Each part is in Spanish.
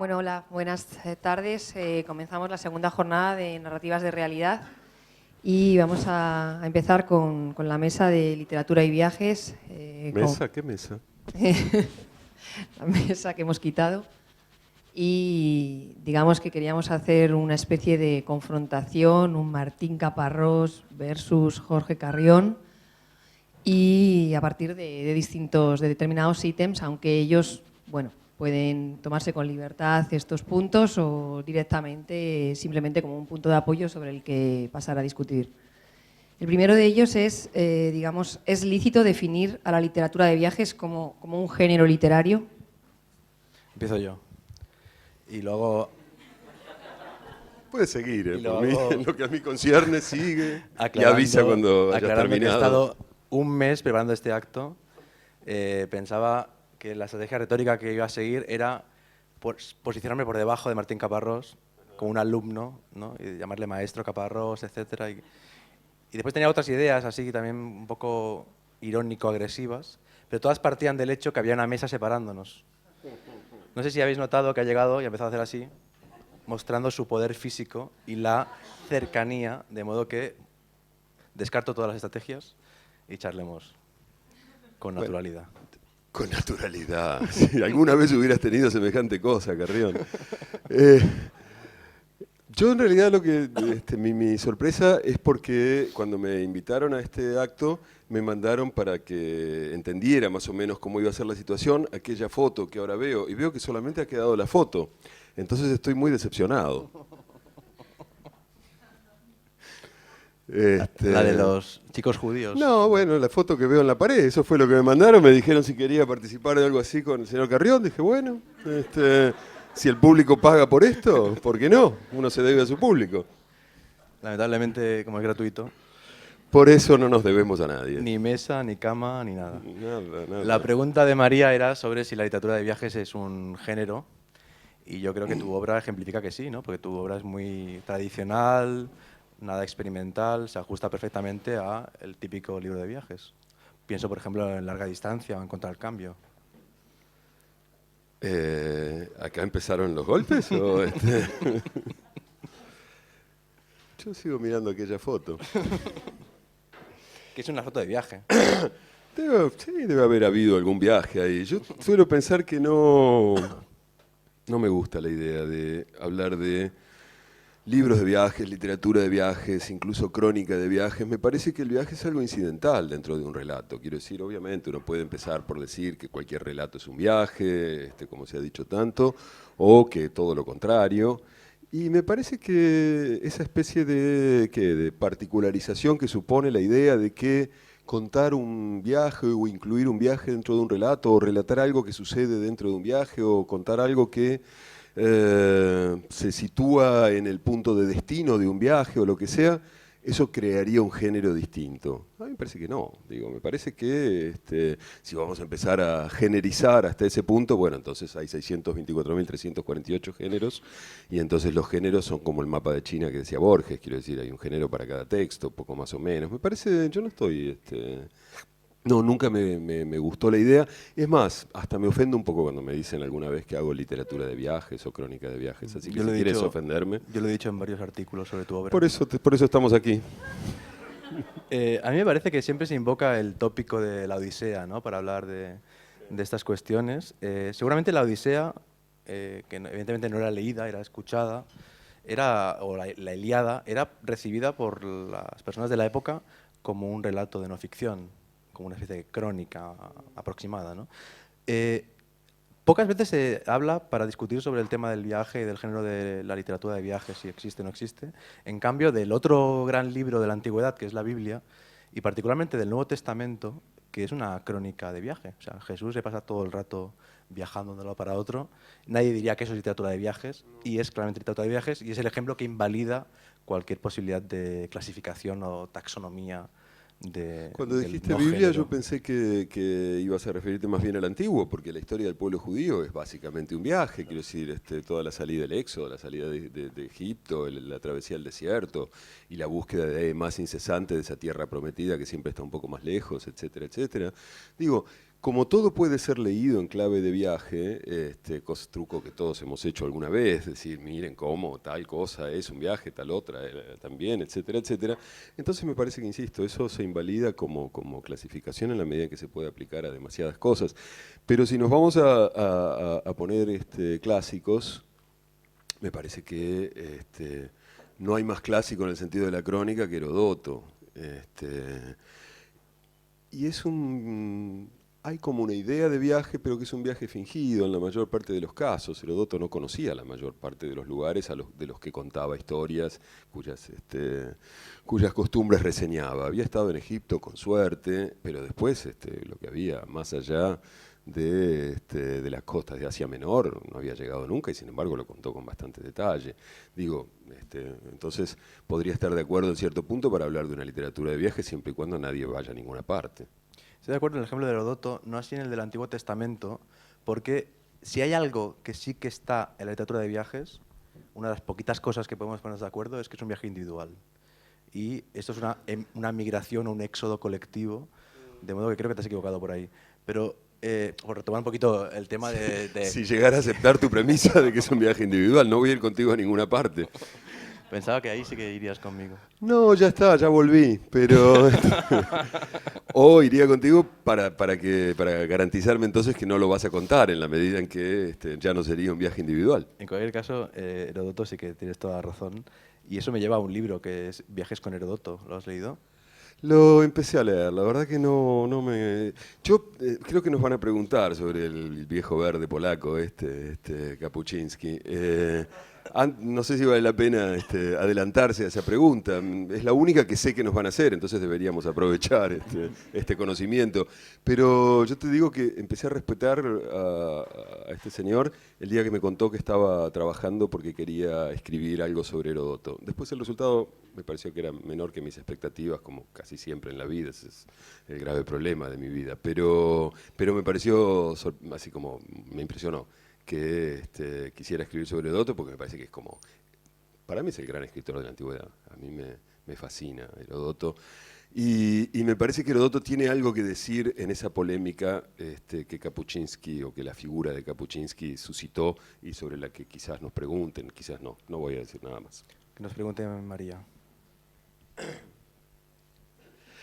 Bueno, hola, buenas tardes. Comenzamos la segunda jornada de Narrativas de Realidad y vamos a empezar con la mesa de literatura y viajes. ¿Mesa? ¿Qué mesa? La mesa que hemos quitado. Y digamos que queríamos hacer una especie de confrontación, un Martín Caparrós versus Jorge Carrión, y a partir de determinados ítems, aunque ellos, bueno, pueden tomarse con libertad estos puntos o directamente simplemente como un punto de apoyo sobre el que pasar a discutir. El primero de ellos es, digamos, ¿es lícito definir a la literatura de viajes como un género literario? Empiezo yo. Y luego... Puedes seguir, Y por mí, luego- en lo que a mí concierne, sigue y aclarando- avisa cuando hayas aclarando que he terminado. estado un mes preparando este acto. Pensaba que la estrategia retórica que iba a seguir era posicionarme por debajo de Martín Caparrós como un alumno, ¿no? Y llamarle maestro Caparrós, etc. Y después tenía otras ideas así también un poco irónico-agresivas, pero todas partían del hecho que había una mesa separándonos. No sé si habéis notado que ha llegado y ha empezado a hacer así, mostrando su poder físico y la cercanía, de modo que descarto todas las estrategias y charlemos con naturalidad. Con naturalidad. Si alguna vez hubieras tenido semejante cosa, Carrión. Yo en realidad mi sorpresa es porque cuando me invitaron a este acto me mandaron para que entendiera más o menos cómo iba a ser la situación aquella foto que ahora veo y veo que solamente ha quedado la foto. Entonces estoy muy decepcionado. La de los chicos judíos. No, bueno, la foto que veo en la pared, eso fue lo que me mandaron, me dijeron si quería participar de algo así con el señor Carrión, dije, bueno, si el público paga por esto, ¿por qué no? Uno se debe a su público. Lamentablemente, como es gratuito, Por eso no nos debemos a nadie. ni mesa, ni cama, ni nada. Nada. La pregunta de María era sobre si la literatura de viajes es un género, y yo creo que tu obra ejemplifica que sí, ¿no? Porque tu obra es muy tradicional, nada experimental, se ajusta perfectamente a el típico libro de viajes. Pienso, por ejemplo, en Larga Distancia o en Contra el Cambio. ¿Acá empezaron los golpes? Yo sigo mirando aquella foto. Que es una foto de viaje. Sí, debe haber habido algún viaje ahí. Yo suelo pensar que no me gusta la idea de hablar de libros de viajes, literatura de viajes, incluso crónica de viajes. Me parece que el viaje es algo incidental dentro de un relato. Quiero decir, obviamente uno puede empezar por decir que cualquier relato es un viaje, como se ha dicho tanto, o que todo lo contrario. Y me parece que esa especie de particularización que supone la idea de que contar un viaje o incluir un viaje dentro de un relato, o relatar algo que sucede dentro de un viaje, o contar algo que se sitúa en el punto de destino de un viaje o lo que sea, eso crearía un género distinto. A mí me parece que no. Digo, me parece que si vamos a empezar a generizar hasta ese punto, bueno, entonces hay 624.348 géneros y entonces los géneros son como el mapa de China que decía Borges, quiero decir, hay un género para cada texto, poco más o menos. Me parece, yo no estoy... No, nunca me gustó la idea. Es más, hasta me ofendo un poco cuando me dicen alguna vez que hago literatura de viajes o crónica de viajes. Así que si quieres ofenderme... Yo lo he dicho en varios artículos sobre tu obra. Por eso estamos aquí. A mí me parece que siempre se invoca el tópico de la Odisea, ¿no? Para hablar de estas cuestiones. Seguramente la Odisea, que evidentemente no era leída, era escuchada, o la Ilíada, era recibida por las personas de la época como un relato de no ficción, como una especie de crónica aproximada, ¿no? Pocas veces se habla para discutir sobre el tema del viaje y del género de la literatura de viajes, si existe o no existe. En cambio, del otro gran libro de la antigüedad, que es la Biblia, y particularmente del Nuevo Testamento, que es una crónica de viaje. O sea, Jesús se pasa todo el rato viajando de un lado para otro. Nadie diría que eso es literatura de viajes, y es claramente literatura de viajes, y es el ejemplo que invalida cualquier posibilidad de clasificación o taxonomía. Cuando dijiste Biblia yo pensé que ibas a referirte más bien al antiguo, porque la historia del pueblo judío es básicamente un viaje, quiero decir, toda la salida del Éxodo, la salida de Egipto, la travesía del desierto y la búsqueda más incesante de esa tierra prometida que siempre está un poco más lejos, etcétera, etcétera. Digo, como todo puede ser leído en clave de viaje, truco que todos hemos hecho alguna vez, decir, miren cómo tal cosa es un viaje, tal otra también, etcétera, etcétera. Entonces me parece que, insisto, eso se invalida como clasificación en la medida en que se puede aplicar a demasiadas cosas. Pero si nos vamos a poner clásicos, me parece que no hay más clásico en el sentido de la crónica que Herodoto. Y hay como una idea de viaje, pero que es un viaje fingido en la mayor parte de los casos. Herodoto no conocía la mayor parte de los lugares de los que contaba historias, cuyas costumbres reseñaba. Había estado en Egipto con suerte, pero después lo que había más allá de las costas de Asia Menor no había llegado nunca, y sin embargo lo contó con bastante detalle. Digo, entonces podría estar de acuerdo en cierto punto para hablar de una literatura de viaje siempre y cuando nadie vaya a ninguna parte. Estoy de acuerdo en el ejemplo de Herodoto, no así en el del Antiguo Testamento, porque si hay algo que sí que está en la literatura de viajes, una de las poquitas cosas que podemos ponernos de acuerdo es que es un viaje individual. Y esto es una migración o un éxodo colectivo, de modo que creo que te has equivocado por ahí. Pero, por retomar un poquito el tema de... Si llegara a aceptar tu premisa de que es un viaje individual, no voy a ir contigo a ninguna parte. Pensaba que ahí sí que irías conmigo. No, ya está, ya volví, pero... o iría contigo para garantizarme entonces que no lo vas a contar en la medida en que ya no sería un viaje individual. En cualquier caso, Herodoto sí que tienes toda la razón. Y eso me lleva a un libro que es Viajes con Herodoto. ¿Lo has leído? Lo empecé a leer, la verdad que no me... Yo creo que nos van a preguntar sobre el viejo verde polaco, Kapuczynski. No sé si vale la pena adelantarse a esa pregunta. Es la única que sé que nos van a hacer, entonces deberíamos aprovechar este conocimiento. Pero yo te digo que empecé a respetar a este señor el día que me contó que estaba trabajando porque quería escribir algo sobre Herodoto. Después el resultado me pareció que era menor que mis expectativas, como casi siempre en la vida, ese es el grave problema de mi vida. Pero me pareció, así como me impresionó, que quisiera escribir sobre Herodoto, porque me parece que es como, para mí es el gran escritor de la antigüedad, a mí me fascina Herodoto, y me parece que Herodoto tiene algo que decir en esa polémica que Kapuczynski, o que la figura de Kapuczynski suscitó, y sobre la que quizás nos pregunten, quizás no voy a decir nada más. Que nos pregunte María.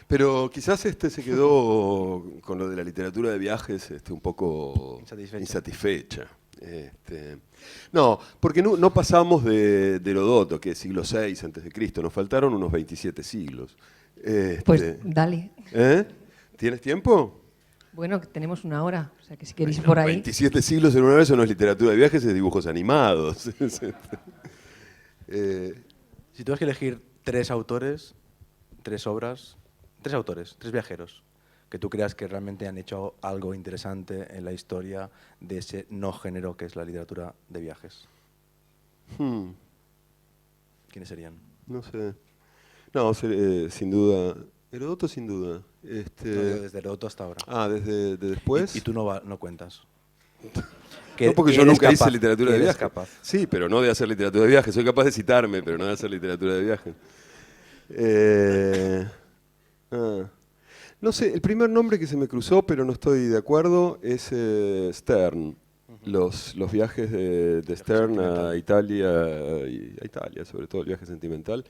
Pero quizás se quedó con lo de la literatura de viajes un poco insatisfecha. No, porque no pasamos de Herodoto, que es siglo VI a.C., nos faltaron unos 27 siglos. Pues dale. ¿Tienes tiempo? Bueno, tenemos una hora, o sea que si queréis por ahí... 27 siglos en una vez, eso no es literatura de viajes, es dibujos animados. Si tuvieras que elegir tres autores, tres obras, tres autores, tres viajeros, que tú creas que realmente han hecho algo interesante en la historia de ese no género que es la literatura de viajes. ¿Quiénes serían? No sé. No, sin duda. Herodoto sin duda. No, desde Herodoto hasta ahora. Desde después. Y tú no cuentas. No, porque yo nunca hice literatura de eres viaje. Capaz. Sí, pero no de hacer literatura de viaje. Soy capaz de citarme, pero no de hacer literatura de viaje. No sé, el primer nombre que se me cruzó, pero no estoy de acuerdo, es Stern. Los viajes de Stern a Italia, sobre todo el viaje sentimental,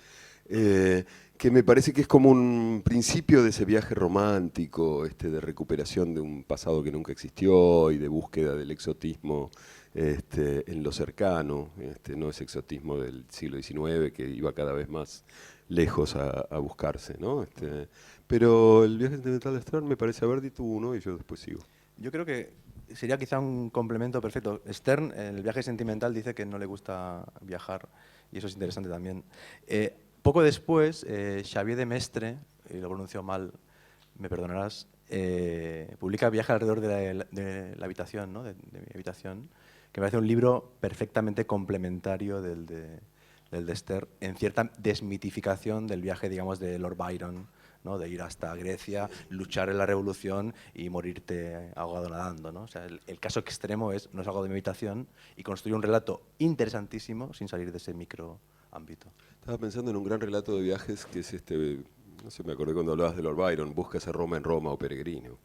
que me parece que es como un principio de ese viaje romántico, de recuperación de un pasado que nunca existió y de búsqueda del exotismo en lo cercano, no ese exotismo del siglo XIX que iba cada vez más lejos a buscarse, ¿no? Pero el viaje sentimental de Stern me parece haber dicho uno y yo después sigo. Yo creo que sería quizá un complemento perfecto. Stern, en el viaje sentimental, dice que no le gusta viajar, y eso es interesante también. Poco después, Xavier de Mestre, y lo pronuncio mal, me perdonarás, publica Viaje alrededor de la habitación, ¿no? de mi habitación, que me parece un libro perfectamente complementario del de Stern, en cierta desmitificación del viaje, digamos, de Lord Byron, ¿no? De ir hasta Grecia, luchar en la revolución y morirte ahogado nadando, ¿no? O sea, el caso extremo es no salgo de mi habitación y construir un relato interesantísimo sin salir de ese micro ámbito. Estaba pensando en un gran relato de viajes que es no sé, me acordé cuando hablabas de Lord Byron, Búscase Roma en Roma o Peregrino.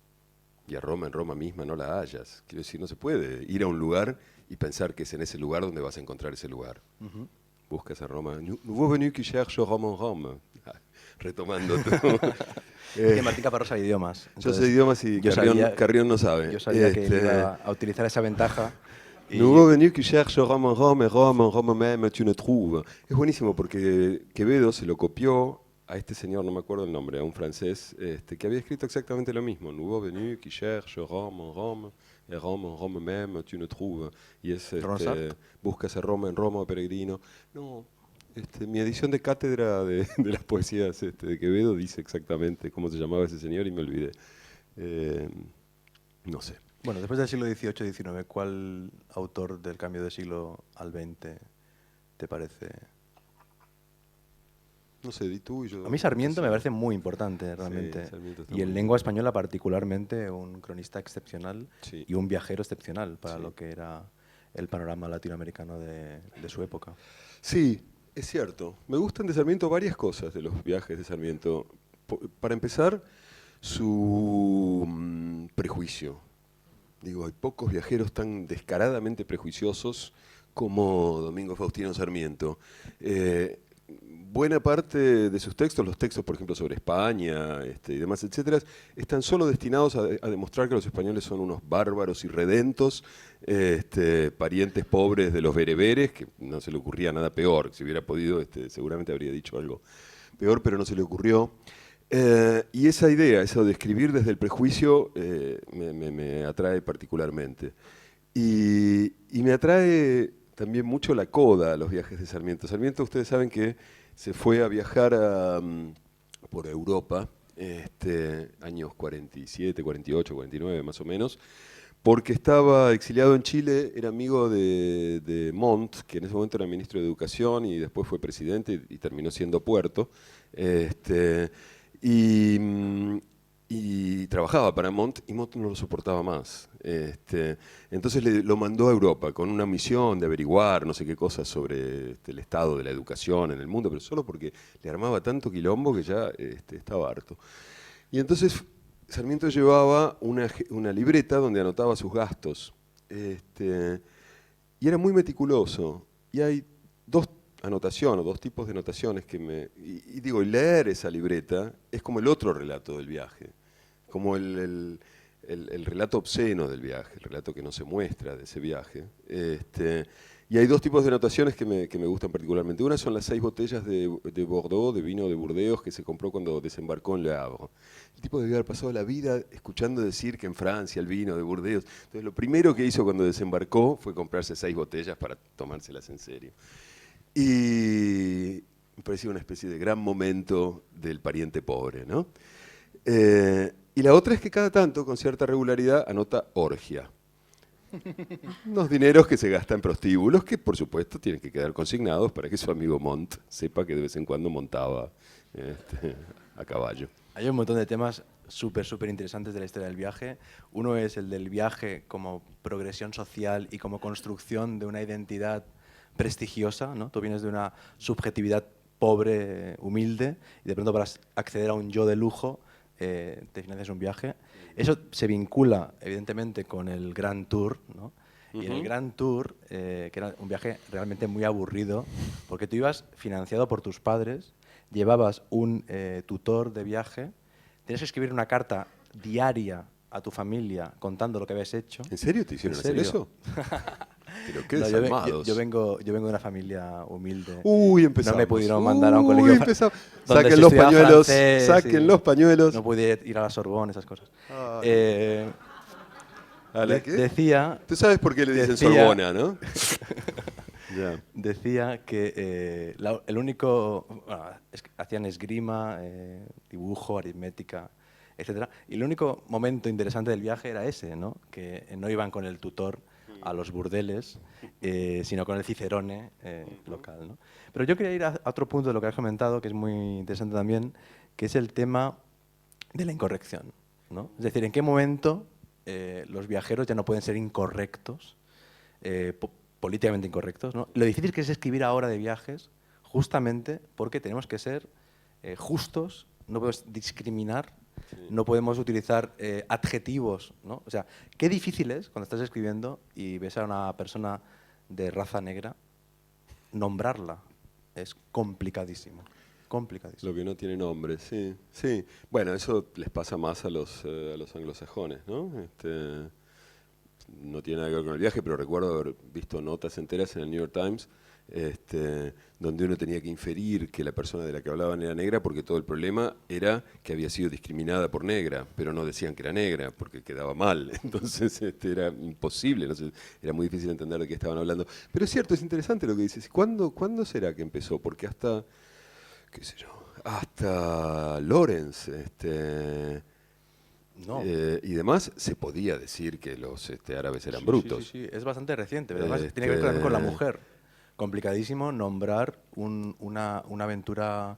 y a Roma en Roma misma no la hayas. Quiero decir, no se puede ir a un lugar y pensar que es en ese lugar donde vas a encontrar ese lugar. Buscas a Roma. Nouveau venu qui cherche Rome en Rome. Retomando tú. Que Martín Caparrós sabe idiomas. Yo sé idiomas y Carrión no sabe. Yo sabía que él iba a utilizar esa ventaja. Nouveau venu qui cherche Rome en Rome, Rome en Rome même tu ne trouves. Es buenísimo porque Quevedo se lo copió a este señor, no me acuerdo el nombre, a un francés, que había escrito exactamente lo mismo. Nouveau venu qui cherche Rome en Rome, et Rome en Rome même tu ne trouves. Y es, buscas a Roma en Roma, peregrino. No, mi edición de cátedra de las poesías de Quevedo dice exactamente cómo se llamaba ese señor y me olvidé. No sé. Bueno, después del siglo XVIII-XIX, ¿cuál autor del cambio de siglo al XX te parece? No sé, di tú y yo. A mí Sarmiento me parece muy importante, realmente. Sí, y en lengua española particularmente, un cronista excepcional sí. y un viajero excepcional para lo que era el panorama latinoamericano de su época. Sí, es cierto. Me gustan de Sarmiento varias cosas de los viajes de Sarmiento. Para empezar, su prejuicio. Digo, hay pocos viajeros tan descaradamente prejuiciosos como Domingo Faustino Sarmiento. Buena parte de sus textos, los textos, por ejemplo, sobre España y demás, etcétera, están solo destinados a demostrar que los españoles son unos bárbaros irredentos, parientes pobres de los bereberes, que no se le ocurría nada peor. Si hubiera podido, seguramente habría dicho algo peor, pero no se le ocurrió. Y esa idea, eso de escribir desde el prejuicio, me atrae particularmente. Y me atrae también mucho la coda a los viajes de Sarmiento. Sarmiento, ustedes saben que se fue a viajar por Europa, años 47, 48, 49 más o menos, porque estaba exiliado en Chile, era amigo de Montt, que en ese momento era ministro de Educación y después fue presidente y terminó siendo Puerto. Y trabajaba para Montt y Montt no lo soportaba más. Entonces lo mandó a Europa con una misión de averiguar no sé qué cosas sobre el estado de la educación en el mundo, pero solo porque le armaba tanto quilombo que ya estaba harto. Y entonces Sarmiento llevaba una libreta donde anotaba sus gastos. Y era muy meticuloso. Y hay dos tipos de anotaciones que y digo, leer esa libreta es como el otro relato del viaje, como el relato obsceno del viaje, el relato que no se muestra de ese viaje. Y hay dos tipos de anotaciones que me gustan particularmente. Una son las 6 botellas de Bordeaux, de vino de Burdeos, que se compró cuando desembarcó en Le Havre. El tipo debía haber pasado la vida escuchando decir que en Francia el vino de Burdeos. Entonces lo primero que hizo cuando desembarcó fue comprarse 6 botellas para tomárselas en serio. Y me parecía una especie de gran momento del pariente pobre, ¿no? Y la otra es que cada tanto, con cierta regularidad, anota orgia. Unos dineros que se gastan en prostíbulos que, por supuesto, tienen que quedar consignados para que su amigo Montt sepa que de vez en cuando montaba a caballo. Hay un montón de temas súper interesantes de la historia del viaje. Uno es el del viaje como progresión social y como construcción de una identidad prestigiosa, ¿no? Tú vienes de una subjetividad pobre, humilde, y de pronto para acceder a un yo de lujo te financias un viaje. Eso se vincula, evidentemente, con el Grand Tour, ¿no? Y en el Grand Tour, que era un viaje realmente muy aburrido, porque tú ibas financiado por tus padres, llevabas un tutor de viaje, tenías que escribir una carta diaria a tu familia contando lo que habías hecho. ¿En serio te hicieron hacer eso? Pero qué no, desalmados. yo vengo de una familia humilde. Uy, empezamos. No me pudieron mandar a un colegio Saquen los pañuelos, saquen los pañuelos. No pude ir a la Sorbonne, esas cosas. Decía... Tú sabes por qué le dicen Sorbona, ¿no? Yeah. Decía que el único... Bueno, hacían esgrima, dibujo, aritmética, etc. Y el único momento interesante del viaje era ese, ¿no? Que no iban con el tutor a los burdeles, sino con el cicerone local, ¿no? Pero yo quería ir a otro punto de lo que has comentado, que es muy interesante también, que es el tema de la incorrección, ¿no? Es decir, ¿en qué momento los viajeros ya no pueden ser incorrectos, políticamente incorrectos, ¿no? Lo difícil que es escribir ahora de viajes, justamente porque tenemos que ser justos, no podemos discriminar no podemos utilizar adjetivos, ¿no? O sea, qué difícil es cuando estás escribiendo y ves a una persona de raza negra, nombrarla. Es complicadísimo. Complicadísimo. Lo que no tiene nombre, sí, sí. Bueno, eso les pasa más a los anglosajones, ¿no? No tiene nada que ver con el viaje, pero recuerdo haber visto notas enteras en el New York Times donde uno tenía que inferir que la persona de la que hablaban era negra porque todo el problema era que había sido discriminada por negra, pero no decían que era negra porque quedaba mal. Entonces era imposible, no sé, era muy difícil entender de qué estaban hablando. Pero es cierto, es interesante lo que dices. ¿Cuándo será que empezó? Porque hasta, qué sé yo, hasta Lawrence, No. y demás, se podía decir que los árabes eran Sí, brutos. sí, es bastante reciente, pero además tiene que ver también con la mujer. Complicadísimo nombrar una aventura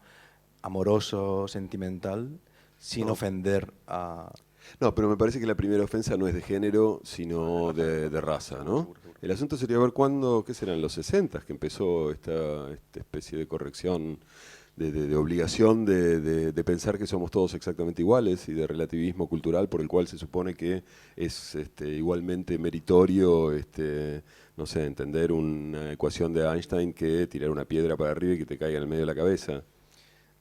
amoroso, sentimental, sin ofender a... No, pero me parece que la primera ofensa no es de género, sino de raza, ¿no? El asunto sería ver cuándo, ¿qué serán? Los 60 que empezó esta especie de corrección, de obligación de pensar que somos todos exactamente iguales y de relativismo cultural por el cual se supone que es igualmente meritorio, no sé, entender una ecuación de Einstein que tirar una piedra para arriba y que te caiga en el medio de la cabeza.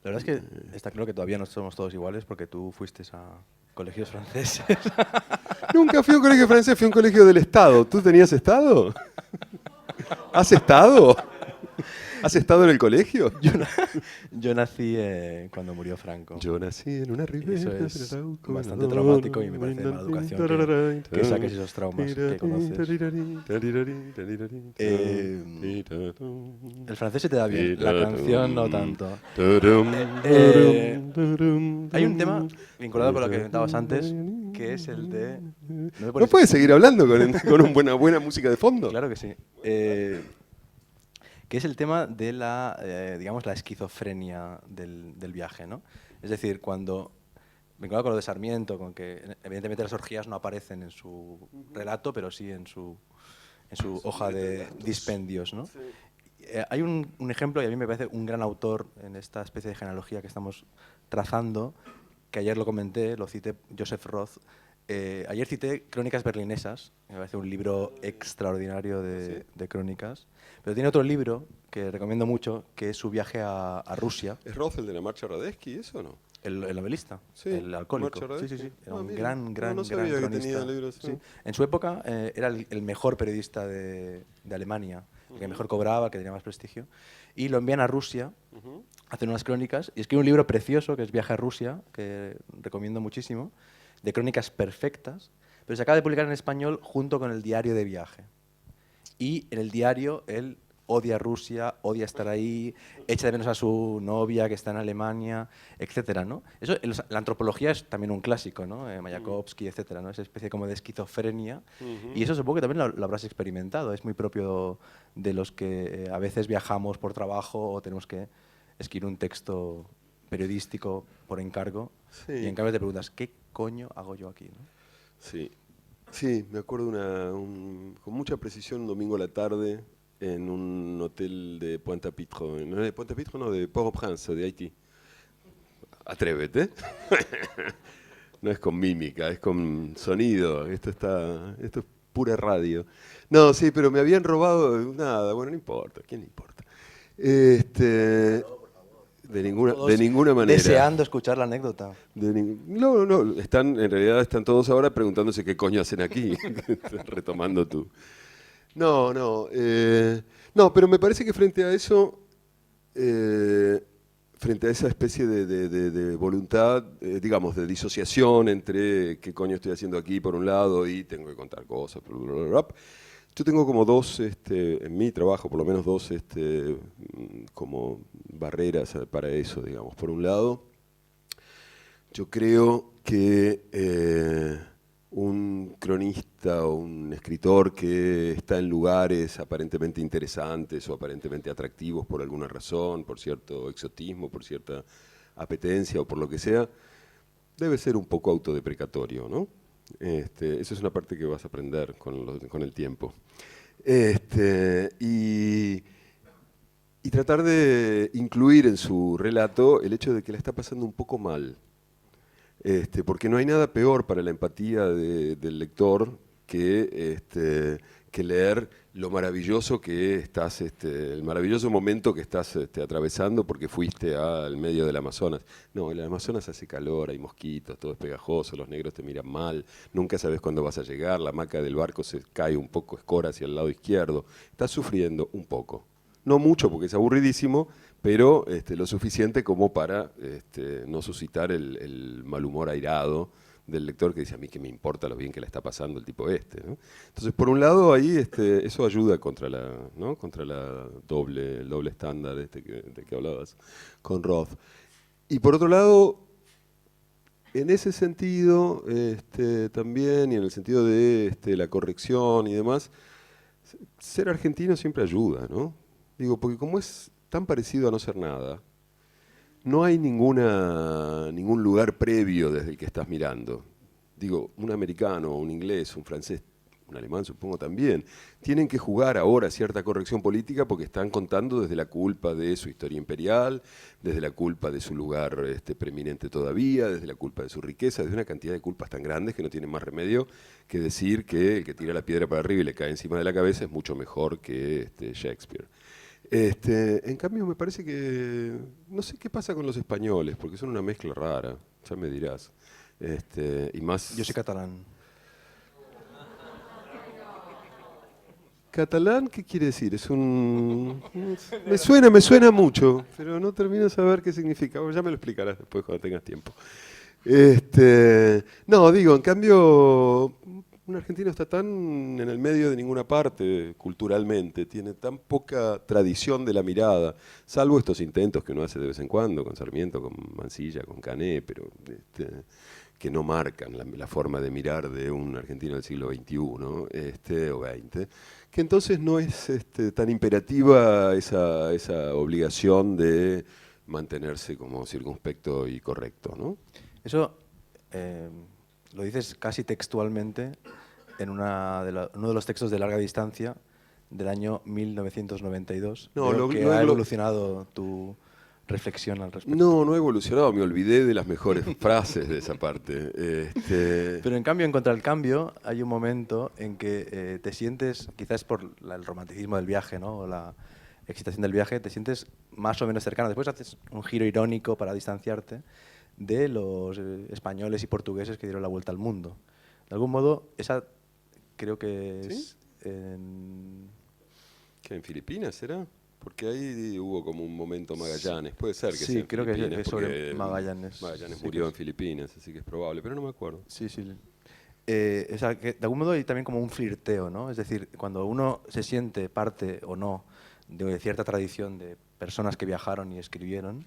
La verdad es que está claro que todavía no somos todos iguales porque tú fuiste a colegios franceses. Nunca fui a un colegio francés, fui a un colegio del Estado. ¿Tú tenías Estado? ¿Has estado? ¿Has estado en el colegio? Yo nací cuando murió Franco. Yo nací en una ribera. Eso es bastante traumático y me parece de mala educación que saques esos traumas que conoces. El francés se te da bien, la canción no tanto. Hay un tema vinculado con lo que comentabas antes, que es el de... ¿No puedes seguir hablando con una buena música de fondo? Claro que sí. Que es el tema de digamos, la esquizofrenia del viaje, ¿no? Es decir, cuando, vinculado con lo de Sarmiento, con que evidentemente las orgías no aparecen en su relato, pero sí en su hoja de dispendios, ¿no? Hay un ejemplo, y a mí me parece un gran autor en esta especie de genealogía que estamos trazando, que ayer lo comenté, lo cité, Joseph Roth. Ayer cité Crónicas berlinesas, me parece un libro extraordinario de crónicas, pero tiene otro libro que recomiendo mucho, que es su viaje a Rusia. ¿Es Roth el de la marcha Radetzky, eso o no? El novelista, Sí, el alcohólico. Marcha Sí. Radetzky. Era un mira. gran sabía cronista. que tenía libros, Sí. En su época era el mejor periodista de Alemania, el que mejor cobraba, el que tenía más prestigio. Y lo envían a Rusia, a hacer unas crónicas, y escribe un libro precioso, que es Viaje a Rusia, que recomiendo muchísimo, de crónicas perfectas, pero se acaba de publicar en español junto con el diario de viaje. Y en el diario él odia Rusia, odia estar ahí, echa de menos a su novia que está en Alemania, etcétera, ¿no? Eso, la antropología es también un clásico, ¿no? Mayakovsky, etcétera, ¿no? Esa especie como de esquizofrenia. Y eso supongo que también lo habrás experimentado. Es muy propio de los que a veces viajamos por trabajo o tenemos que escribir un texto periodístico por encargo. Sí. Y en cambio te preguntas, ¿qué coño hago yo aquí? ¿No? Sí, me acuerdo con mucha precisión un domingo a la tarde en un hotel de Pointe-à-Pitre, no de Pointe-à-Pitre, no, de Port-au-Prince, de Haití. Atrévete. No es con mímica, es con sonido. Esto es pura radio. No, sí, pero me habían robado nada. Bueno, no importa. ¿Quién le importa? De ninguna manera. Deseando escuchar la anécdota. No, en realidad están todos ahora preguntándose qué coño hacen aquí, retomando tú. No, pero me parece que frente a eso, frente a esa especie de voluntad, digamos, de disociación entre qué coño estoy haciendo aquí por un lado y tengo que contar cosas, yo tengo como dos, en mi trabajo, por lo menos dos como barreras para eso, digamos. Por un lado, yo creo que un cronista o un escritor que está en lugares aparentemente interesantes o aparentemente atractivos por alguna razón, por cierto exotismo, por cierta apetencia o por lo que sea, debe ser un poco autodeprecatorio, ¿no? Eso es una parte que vas a aprender con el tiempo. Y tratar de incluir en su relato el hecho de que la está pasando un poco mal. Porque no hay nada peor para la empatía del lector que leer lo maravilloso que estás, el maravilloso momento que estás atravesando porque fuiste al medio del Amazonas. No, en el Amazonas hace calor, hay mosquitos, todo es pegajoso, los negros te miran mal, nunca sabes cuándo vas a llegar, la hamaca del barco se cae un poco escora hacia el lado izquierdo. Estás sufriendo un poco. No mucho porque es aburridísimo, pero lo suficiente como para no suscitar el mal humor airado del lector que dice a mí que me importa lo bien que le está pasando el tipo ¿no? Entonces, por un lado, ahí eso ayuda contra el doble estándar de que hablabas con Roth. Y por otro lado, en ese sentido, también, y en el sentido de la corrección y demás, ser argentino siempre ayuda, ¿no? Digo, porque como es tan parecido a no ser nada, no hay ningún lugar previo desde el que estás mirando. Digo, un americano, un inglés, un francés, un alemán supongo también, tienen que jugar ahora cierta corrección política porque están contando desde la culpa de su historia imperial, desde la culpa de su lugar preeminente todavía, desde la culpa de su riqueza, desde una cantidad de culpas tan grandes que no tienen más remedio que decir que el que tira la piedra para arriba y le cae encima de la cabeza es mucho mejor que Shakespeare. En cambio me parece que, no sé qué pasa con los españoles, porque son una mezcla rara, ya me dirás. Y más... Yo soy catalán. ¿Catalán qué quiere decir? Es un... Me suena mucho, pero no termino de saber qué significa. Ya me lo explicarás después cuando tengas tiempo. No, digo, en cambio, un argentino está tan en el medio de ninguna parte culturalmente, tiene tan poca tradición de la mirada, salvo estos intentos que uno hace de vez en cuando, con Sarmiento, con Mansilla, con Cané, pero que no marcan la forma de mirar de un argentino del siglo XXI o XX, que entonces no es tan imperativa esa obligación de mantenerse como circunspecto y correcto, ¿no? Eso lo dices casi textualmente en uno de los textos de larga distancia del año 1992. No, ha evolucionado tu reflexión al respecto. No he evolucionado, me olvidé de las mejores frases de esa parte. Pero en cambio, en Contra el Cambio, hay un momento en que te sientes, quizás por el romanticismo del viaje, ¿no? O la excitación del viaje, te sientes más o menos cercano. Después haces un giro irónico para distanciarte de los españoles y portugueses que dieron la vuelta al mundo. De algún modo, esa creo que es... ¿Sí? ¿Qué, en Filipinas será? Porque ahí hubo como un momento Magallanes. Puede ser que sea sí, en creo Filipinas, que es sobre Magallanes. Magallanes Sí, murió en Filipinas, así que es probable, pero no me acuerdo. Sí. O sea, que de algún modo hay también como un flirteo, ¿no? Es decir, cuando uno se siente parte o no de cierta tradición de personas que viajaron y escribieron,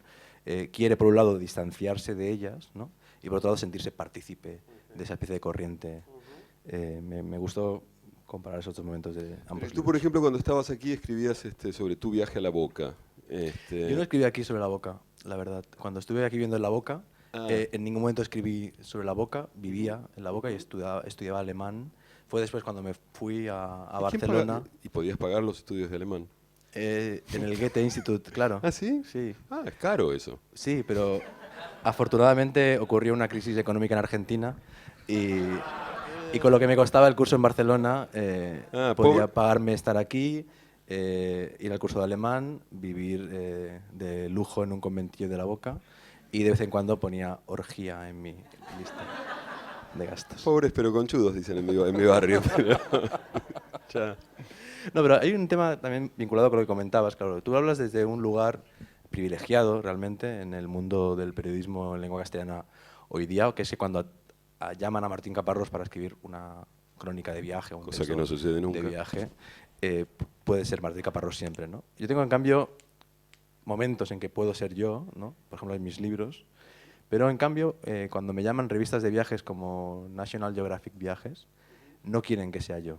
quiere por un lado distanciarse de ellas, ¿no? Y por otro lado sentirse partícipe de esa especie de corriente. Me gustó comparar esos dos momentos de ambos. Tú, por ejemplo, cuando estabas aquí escribías sobre tu viaje a la Boca. Yo no escribí aquí sobre la Boca, la verdad. Cuando estuve aquí viviendo en la Boca, en ningún momento escribí sobre la Boca, vivía en la Boca y estudiaba alemán. Fue después cuando me fui a Barcelona. ¿Y podías pagar los estudios de alemán? En el Goethe Institut, claro. ¿Ah, sí? Sí. Ah, es caro eso. Sí, pero afortunadamente ocurrió una crisis económica en Argentina y con lo que me costaba el curso en Barcelona, podía pagarme estar aquí, ir al curso de alemán, vivir de lujo en un conventillo de la Boca y de vez en cuando ponía orgía en mi lista de gastos. Pobres pero conchudos, dicen en mi barrio. Ya. No, pero hay un tema también vinculado con lo que comentabas, claro. Tú hablas desde un lugar privilegiado realmente en el mundo del periodismo en lengua castellana hoy día, que es que cuando llaman a Martín Caparrós para escribir una crónica de viaje, un cosa que no sucede nunca. De viaje, puede ser Martín Caparrós siempre, ¿no? Yo tengo en cambio momentos en que puedo ser yo, ¿no? Por ejemplo en mis libros, pero en cambio cuando me llaman revistas de viajes como National Geographic Viajes, no quieren que sea yo.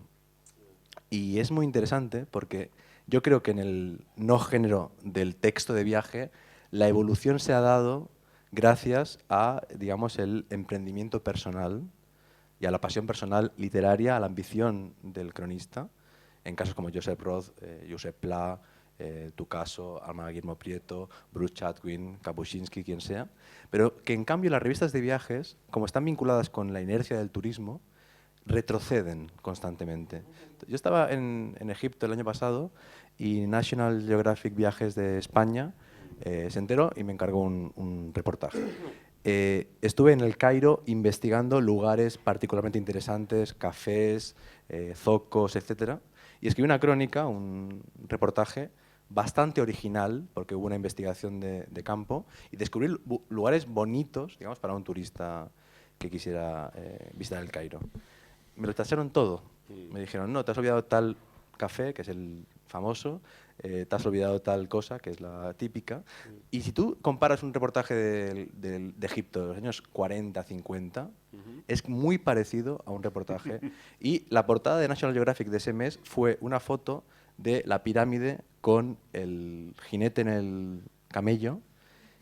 Y es muy interesante porque yo creo que en el no género del texto de viaje la evolución se ha dado gracias a, digamos, el emprendimiento personal y a la pasión personal literaria, a la ambición del cronista, en casos como Josep Roth, Josep Pla, tu caso, Alma Guillermo Prieto, Bruce Chatwin, Kapuscinski, quien sea, pero que en cambio las revistas de viajes, como están vinculadas con la inercia del turismo, retroceden constantemente. Yo estaba en Egipto el año pasado y National Geographic Viajes de España se enteró y me encargó un reportaje. Estuve en el Cairo investigando lugares particularmente interesantes, cafés, zocos, etc. Y escribí una crónica, un reportaje bastante original, porque hubo una investigación de campo, y descubrí lugares bonitos, digamos, para un turista que quisiera visitar el Cairo. Me lo tacharon todo. Me dijeron, no, te has olvidado tal café, que es el famoso, te has olvidado tal cosa, que es la típica. Y si tú comparas un reportaje de Egipto de los años 40, 50, es muy parecido a un reportaje. Y la portada de National Geographic de ese mes fue una foto de la pirámide con el jinete en el camello,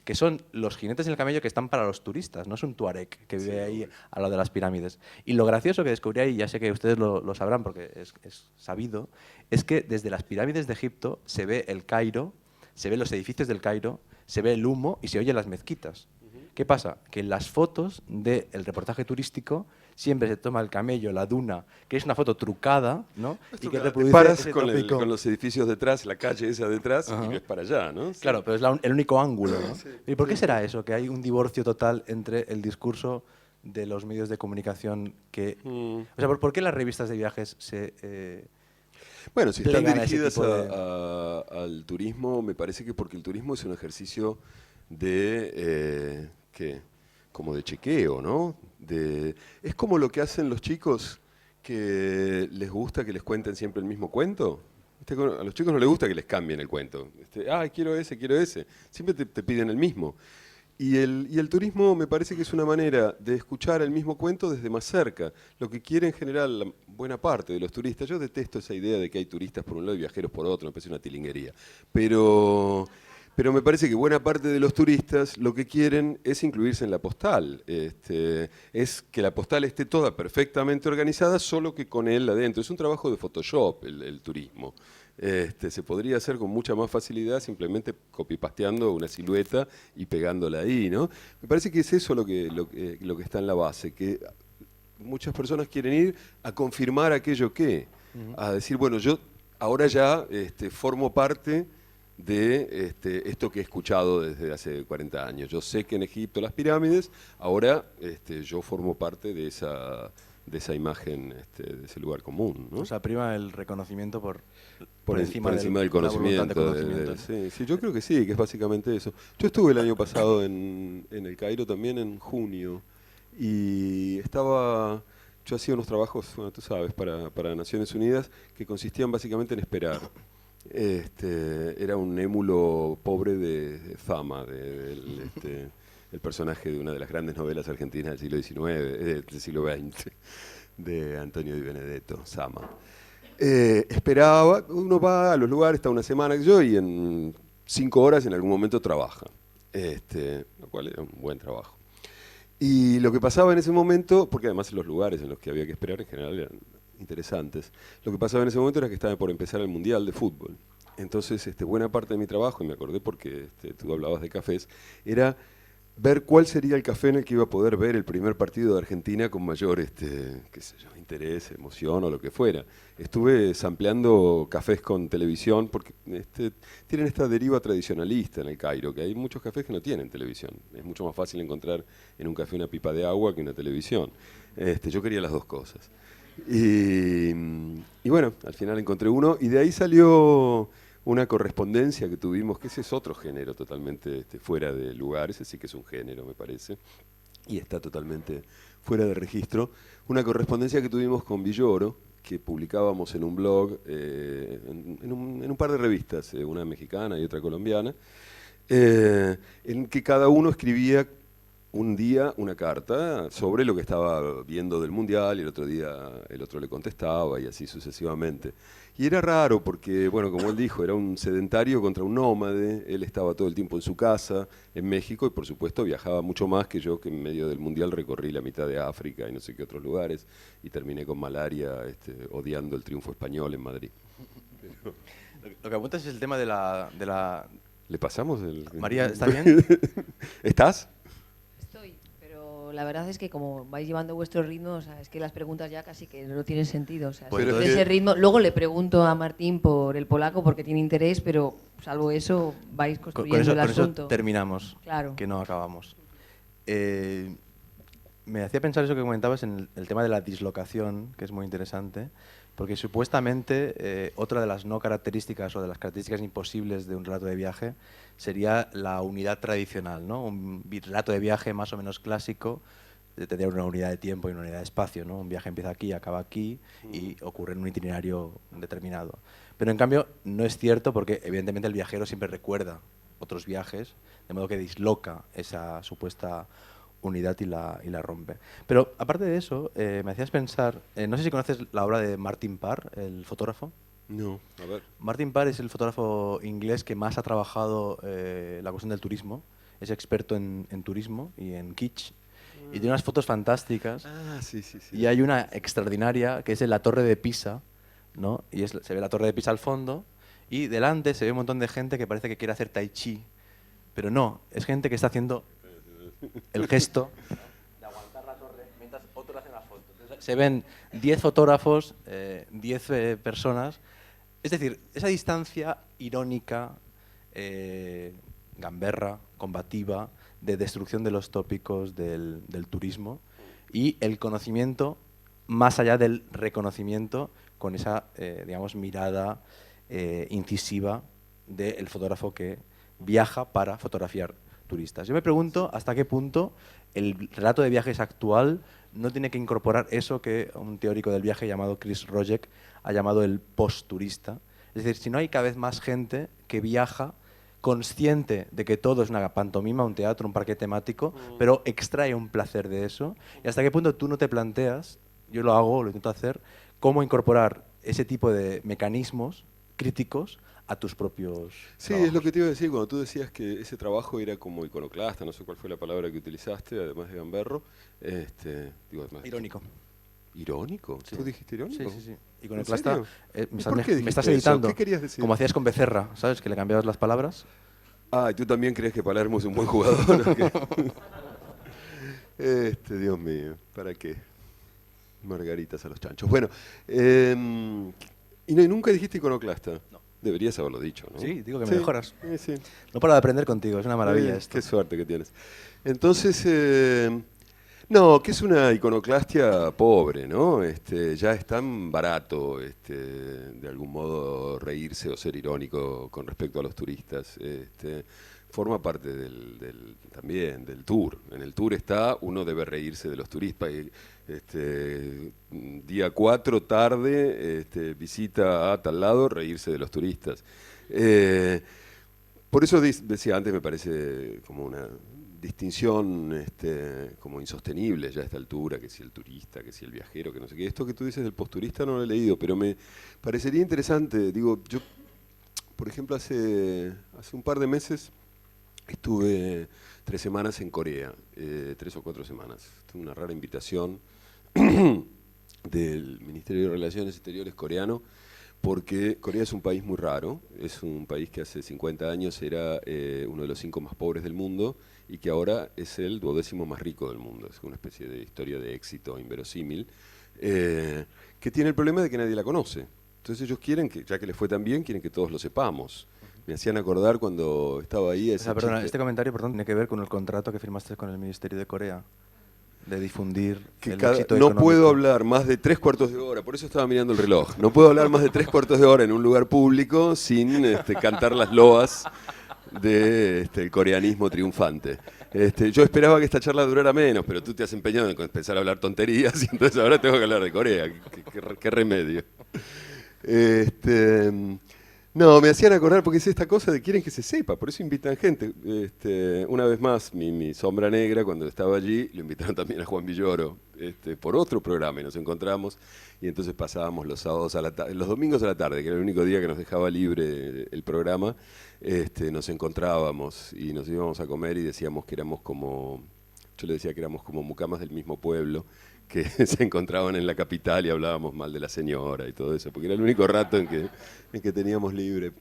que son los jinetes en el camello que están para los turistas, no es un tuareg que vive ahí a lo de las pirámides. Y lo gracioso que descubrí ahí, ya sé que ustedes lo sabrán porque es sabido, es que desde las pirámides de Egipto se ve el Cairo, se ven los edificios del Cairo, se ve el humo y se oyen las mezquitas. ¿Qué pasa? Que en las fotos del reportaje turístico siempre se toma el camello, la duna, que es una foto trucada, ¿no? Y que reproduce paras ese con tópico. los edificios detrás, la calle esa detrás, y ves para allá, ¿no? Sí. Claro, pero es el único ángulo, ¿no? ¿Y por qué será eso? Que hay un divorcio total entre el discurso de los medios de comunicación que... O sea, ¿por qué las revistas de viajes se... Bueno, si están plegan a ese dirigidas tipo de- al turismo, me parece que porque el turismo es un ejercicio de, ¿qué? Como de chequeo, ¿no? Es como lo que hacen los chicos que les gusta que les cuenten siempre el mismo cuento. ¿Viste? A los chicos no les gusta que les cambien el cuento. Quiero ese, quiero ese. Siempre te piden el mismo. Y el turismo me parece que es una manera de escuchar el mismo cuento desde más cerca. Lo que quiere en general la buena parte de los turistas. Yo detesto esa idea de que hay turistas por un lado y viajeros por otro. Me parece una tilinguería. Pero me parece que buena parte de los turistas lo que quieren es incluirse en la postal. Es que la postal esté toda perfectamente organizada, solo que con él adentro. Es un trabajo de Photoshop el turismo. Se podría hacer con mucha más facilidad simplemente copy-pasteando una silueta y pegándola ahí, ¿no? Me parece que es eso lo que está en la base, que muchas personas quieren ir a confirmar aquello a decir, bueno, yo ahora ya formo parte de esto que he escuchado desde hace 40 años. Yo sé que en Egipto las pirámides, ahora yo formo parte de esa imagen, de ese lugar común, ¿no? O sea, prima el reconocimiento por encima del la voluntad de conocimiento. Sí, yo creo que sí, que es básicamente eso. Yo estuve el año pasado en el Cairo también en junio y yo hacía unos trabajos, bueno, tú sabes, para Naciones Unidas que consistían básicamente en esperar. Era un émulo pobre de Zama, el personaje de una de las grandes novelas argentinas del siglo XIX, del siglo XX, de Antonio Di Benedetto, Zama. Esperaba, uno va a los lugares, está una semana y en 5 horas en algún momento trabaja, lo cual era un buen trabajo. Y lo que pasaba en ese momento, porque además los lugares en los que había que esperar en general eran interesantes, lo que pasaba en ese momento era que estaba por empezar el Mundial de Fútbol. Entonces, buena parte de mi trabajo, y me acordé porque tú hablabas de cafés, era ver cuál sería el café en el que iba a poder ver el primer partido de Argentina con mayor qué sé yo, interés, emoción o lo que fuera. Estuve sampleando cafés con televisión porque tienen esta deriva tradicionalista en el Cairo, que hay muchos cafés que no tienen televisión. Es mucho más fácil encontrar en un café una pipa de agua que una televisión. Yo quería las dos cosas. Y bueno, al final encontré uno y de ahí salió una correspondencia que tuvimos, que ese es otro género totalmente fuera de lugar, ese sí que es un género, me parece, y está totalmente fuera de registro. Una correspondencia que tuvimos con Villoro, que publicábamos en un blog, en un par de revistas, una mexicana y otra colombiana, en que cada uno escribía un día una carta sobre lo que estaba viendo del Mundial y el otro día el otro le contestaba y así sucesivamente. Y era raro porque, bueno, como él dijo, era un sedentario contra un nómade, él estaba todo el tiempo en su casa, en México, y por supuesto viajaba mucho más que yo, que en medio del Mundial recorrí la mitad de África y no sé qué otros lugares, y terminé con malaria odiando el triunfo español en Madrid. Lo que apuntas es el tema de la... ¿Le pasamos el...? María, ¿está bien? ¿Estás? Estoy, pero la verdad es que como vais llevando vuestro ritmo, o sea, es que las preguntas ya casi que no tienen sentido. O sea, Pues de entonces- ese ritmo, luego le pregunto a Martín por el polaco porque tiene interés, pero salvo eso vais construyendo el Con eso asunto. terminamos, Claro. que no acabamos. Me hacía pensar eso que comentabas en el tema de la dislocación, que es muy interesante, porque supuestamente otra de las no características o de las características imposibles de un relato de viaje sería la unidad tradicional, ¿no? Un relato de viaje más o menos clásico de tener una unidad de tiempo y una unidad de espacio, ¿no? Un viaje empieza aquí, acaba aquí y ocurre en un itinerario determinado. Pero en cambio no es cierto porque evidentemente el viajero siempre recuerda otros viajes, de modo que disloca esa supuesta unidad y la rompe. Pero aparte de eso, me hacías pensar, no sé si conoces la obra de Martin Parr, el fotógrafo. No, a ver. Martin Parr es el fotógrafo inglés que más ha trabajado la cuestión del turismo. Es experto en turismo y en kitsch. Y tiene unas fotos fantásticas. Ah, sí, sí, sí. Y hay una extraordinaria que es en la Torre de Pisa, ¿no? Y se ve la Torre de Pisa al fondo y delante se ve un montón de gente que parece que quiere hacer tai chi, pero no, es gente que está haciendo el gesto de aguantar la torre mientras otros hacen la foto. Entonces, se ven 10 fotógrafos, 10 personas. Es decir, esa distancia irónica, gamberra, combativa, de destrucción de los tópicos del turismo y el conocimiento más allá del reconocimiento con esa, digamos, mirada incisiva del fotógrafo que viaja para fotografiar turistas. Yo me pregunto hasta qué punto el relato de viajes actual no tiene que incorporar eso que un teórico del viaje llamado Chris Rojek ha llamado el post-turista. Es decir, si no hay cada vez más gente que viaja consciente de que todo es una pantomima, un teatro, un parque temático, pero extrae un placer de eso, y hasta qué punto tú no te planteas, yo lo hago, lo intento hacer, cómo incorporar ese tipo de mecanismos críticos a tus propios Sí, trabajos. es lo que te iba a decir cuando tú decías que ese trabajo era como iconoclasta, no sé cuál fue la palabra que utilizaste, además de gamberro. Digo, además, Irónico. ¿Irónico? Sí. ¿Tú dijiste irónico? Sí, sí, sí. ¿En Iconoclasta, serio? me ¿Y por qué estás dijiste eso? editando, ¿Qué querías decir? como hacías con Becerra, ¿sabes? Que le cambiabas las palabras. Ah, ¿y tú también crees que Palermo es un buen jugador? ¿O qué? Dios mío, ¿para qué? Margaritas a los chanchos. Bueno, y nunca dijiste iconoclasta. No. Deberías haberlo dicho, ¿no? Sí, digo que me mejoras. Sí. No paro de aprender contigo, es una maravilla esto. Qué suerte que tienes. Entonces, no, que es una iconoclastia pobre, ¿no? Ya es tan barato, de algún modo, reírse o ser irónico con respecto a los turistas. Forma parte también del tour. En el tour está, uno debe reírse de los turistas. Día 4, tarde, visita a tal lado, reírse de los turistas. Por eso decía antes, me parece como una distinción como insostenible ya a esta altura, que si el turista, que si el viajero, que no sé qué. Esto que tú dices del posturista no lo he leído, pero me parecería interesante. Digo, yo, por ejemplo, hace un par de meses estuve 3 semanas en Corea, 3 o 4 semanas. Tuve una rara invitación del Ministerio de Relaciones Exteriores coreano, porque Corea es un país muy raro, es un país que hace 50 años era uno de los 5 más pobres del mundo y que ahora es el 12º más rico del mundo. Es una especie de historia de éxito inverosímil, que tiene el problema de que nadie la conoce. Entonces ellos quieren que, ya que les fue tan bien, quieren que todos lo sepamos. Me hacían acordar cuando estaba ahí ese Perdona, chiste. este comentario, perdón, tiene que ver con el contrato que firmaste con el Ministerio de Corea de difundir Que el éxito no económico. puedo hablar más de 3/4 de hora, por eso estaba mirando el reloj. No puedo hablar más de 3/4 de hora en un lugar público sin cantar las loas del coreanismo triunfante. Yo esperaba que esta charla durara menos, pero tú te has empeñado en empezar a hablar tonterías y entonces ahora tengo que hablar de Corea. ¿Qué remedio? No, me hacían acordar porque es esta cosa de quieren que se sepa, por eso invitan gente. Una vez más, mi sombra negra, cuando estaba allí, lo invitaron también a Juan Villoro por otro programa y nos encontramos y entonces pasábamos los sábados los domingos a la tarde, que era el único día que nos dejaba libre el programa, nos encontrábamos y nos íbamos a comer y decíamos que éramos como, yo le decía que éramos como mucamas del mismo pueblo, que se encontraban en la capital y hablábamos mal de la señora y todo eso, porque era el único rato en que teníamos libre.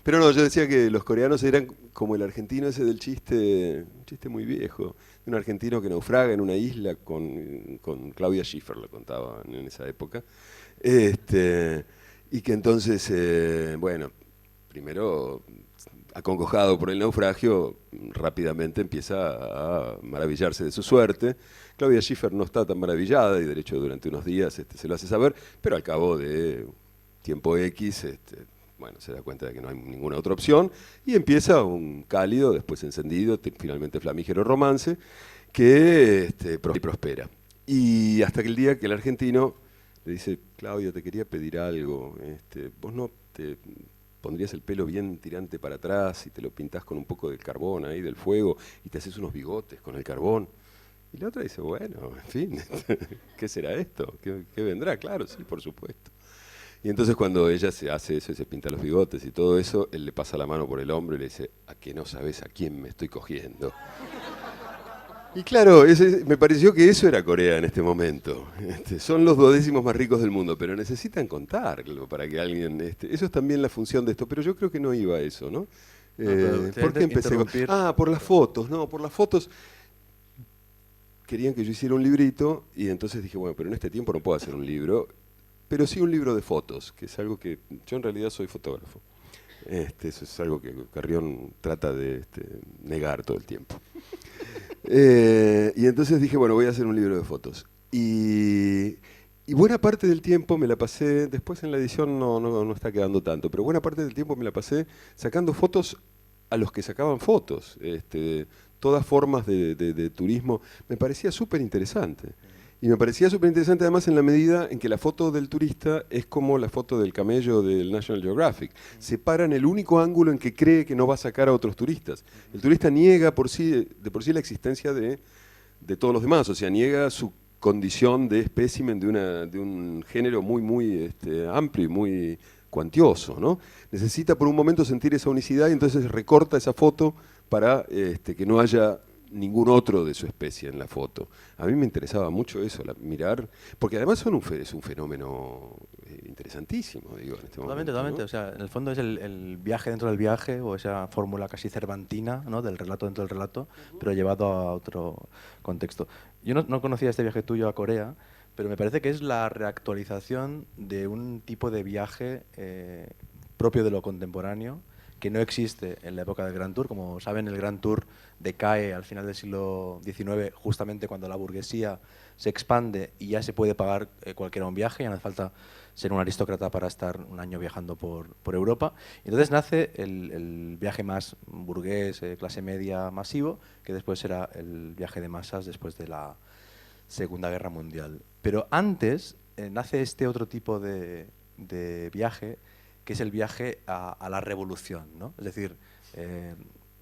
Pero no, yo decía que los coreanos eran como el argentino ese del chiste, un chiste muy viejo, de un argentino que naufraga en una isla con Claudia Schiffer, lo contaban en esa época, y que entonces, bueno, primero acongojado por el naufragio, rápidamente empieza a maravillarse de su suerte. Claudia Schiffer no está tan maravillada y de hecho durante unos días se lo hace saber, pero al cabo de tiempo X, bueno, se da cuenta de que no hay ninguna otra opción y empieza un cálido, después encendido, finalmente flamígero romance que prospera. Y hasta que el día que el argentino le dice, Claudia, te quería pedir algo, vos no te pondrías el pelo bien tirante para atrás y te lo pintás con un poco de carbón ahí, del fuego, y te haces unos bigotes con el carbón. Y la otra dice, bueno, en fin, ¿qué será esto? ¿Qué vendrá? Claro, sí, por supuesto. Y entonces cuando ella se hace eso y se pinta los bigotes y todo eso, él le pasa la mano por el hombro y le dice, ¿a que no sabes a quién me estoy cogiendo? Y claro, me pareció que eso era Corea en este momento. Son los 12º más ricos del mundo, pero necesitan contarlo para que alguien... eso es también la función de esto, pero yo creo que no iba a eso, ¿no? ¿Por qué empecé con...? Por las fotos, no, por las fotos. Querían que yo hiciera un librito y entonces dije, bueno, pero en este tiempo no puedo hacer un libro, pero sí un libro de fotos, que es algo que... Yo en realidad soy fotógrafo. Eso es algo que Carrión trata de negar todo el tiempo. Y entonces dije, bueno, voy a hacer un libro de fotos. Y buena parte del tiempo me la pasé, después en la edición no está quedando tanto, pero buena parte del tiempo me la pasé sacando fotos a los que sacaban fotos. Todas formas de turismo. Me parecía súper interesante. Y me parecía súper interesante además en la medida en que la foto del turista es como la foto del camello del National Geographic. Se para en el único ángulo en que cree que no va a sacar a otros turistas. El turista niega de por sí la existencia de todos los demás, o sea, niega su condición de espécimen de un género muy amplio y muy cuantioso, ¿no? Necesita por un momento sentir esa unicidad y entonces recorta esa foto para que no haya ningún otro de su especie en la foto. A mí me interesaba mucho eso, mirar, porque además es un fenómeno interesantísimo, digo, en este momento. Totalmente, ¿no? o sea, en el fondo es el viaje dentro del viaje, o esa fórmula casi cervantina, ¿no? Del relato dentro del relato, pero llevado a otro contexto. Yo no conocía este viaje tuyo a Corea, pero me parece que es la reactualización de un tipo de viaje propio de lo contemporáneo, que no existe en la época del Grand Tour. Como saben, el Grand Tour decae al final del siglo XIX, justamente cuando la burguesía se expande y ya se puede pagar cualquiera un viaje, ya no hace falta ser un aristócrata para estar un año viajando por Europa. Y entonces nace el viaje más burgués, clase media, masivo, que después será el viaje de masas después de la Segunda Guerra Mundial. Pero antes nace este otro tipo de viaje, que es el viaje a la revolución, ¿no? Es decir,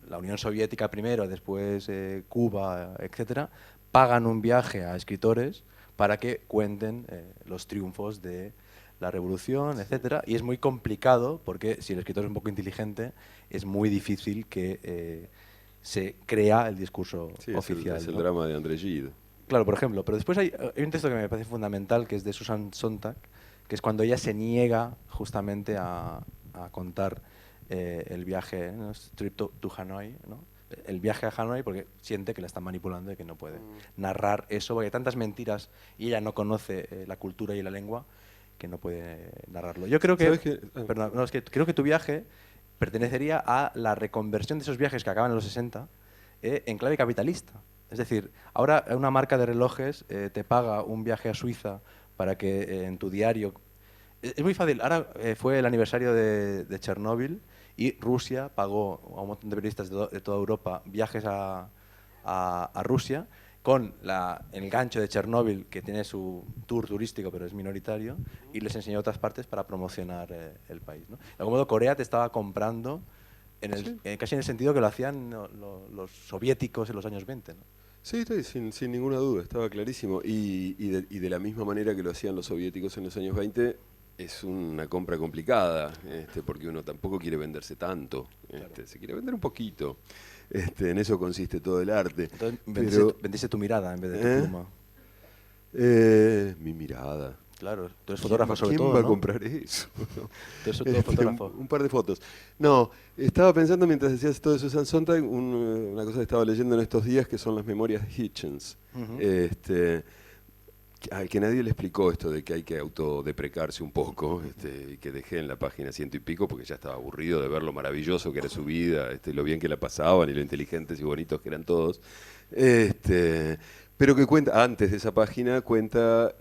la Unión Soviética primero, después Cuba, etcétera, pagan un viaje a escritores para que cuenten los triunfos de la revolución, etcétera, y es muy complicado porque si el escritor es un poco inteligente es muy difícil que se crea el discurso oficial. Es el ¿no? drama de André Gide. Claro, por ejemplo, pero después hay un texto que me parece fundamental, que es de Susan Sontag, que es cuando ella se niega justamente a contar el viaje, ¿no? Trip to Hanoi, ¿no? El viaje a Hanoi, porque siente que la están manipulando y que no puede narrar eso, porque hay tantas mentiras y ella no conoce la cultura y la lengua que no puede narrarlo. Yo creo que, perdón, no, es que creo que tu viaje pertenecería a la reconversión de esos viajes que acaban en los 60 en clave capitalista. Es decir, ahora una marca de relojes te paga un viaje a Suiza para que en tu diario... Es muy fácil. Ahora fue el aniversario de Chernóbil y Rusia pagó a un montón de periodistas de toda Europa viajes a Rusia con el gancho de Chernóbil, que tiene su tour turístico pero es minoritario, y les enseñó otras partes para promocionar el país, ¿no? De algún modo Corea te estaba comprando casi en el sentido que lo hacían los soviéticos en los años 20, ¿no? Sí, sin ninguna duda, estaba clarísimo. Y de la misma manera que lo hacían los soviéticos en los años 20, es una compra complicada, porque uno tampoco quiere venderse tanto, se quiere vender un poquito. En eso consiste todo el arte. Entonces vendiste tu mirada en vez de tu pluma. Mi mirada. Claro, tú eres fotógrafo sobre todo, ¿Quién va ¿no? a comprar eso? Tú eres todo fotógrafo. Un par de fotos. No, estaba pensando mientras decías todo eso de Susan Sontag, una cosa que estaba leyendo en estos días que son las memorias de Hitchens. Ujú. Al que nadie le explicó esto de que hay que autodeprecarse un poco, y que dejé en la página 100 y pico porque ya estaba aburrido de ver lo maravilloso que era su vida, lo bien que la pasaban y lo inteligentes y bonitos que eran todos. Pero que cuenta, antes de esa página, cuenta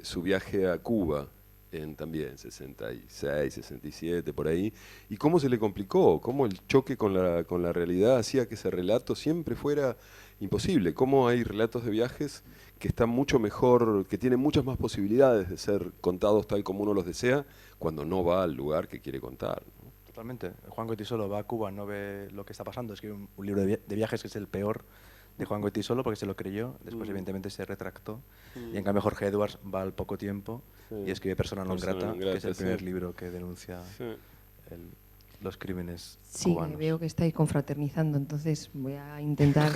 su viaje a Cuba, en también 66, 67, por ahí, y cómo se le complicó, cómo el choque con la realidad hacía que ese relato siempre fuera imposible, cómo hay relatos de viajes que están mucho mejor, que tienen muchas más posibilidades de ser contados tal como uno los desea, cuando no va al lugar que quiere contar, ¿no? Totalmente. Juan Goytisolo va a Cuba, no ve lo que está pasando, escribe un libro de viajes que es el peor de Juan Goytisolo porque se lo creyó, después evidentemente se retractó, y en cambio Jorge Edwards va al poco tiempo y escribe Persona non grata, que es el primer libro que denuncia los crímenes Sí, cubanos. veo que estáis confraternizando, entonces voy a intentar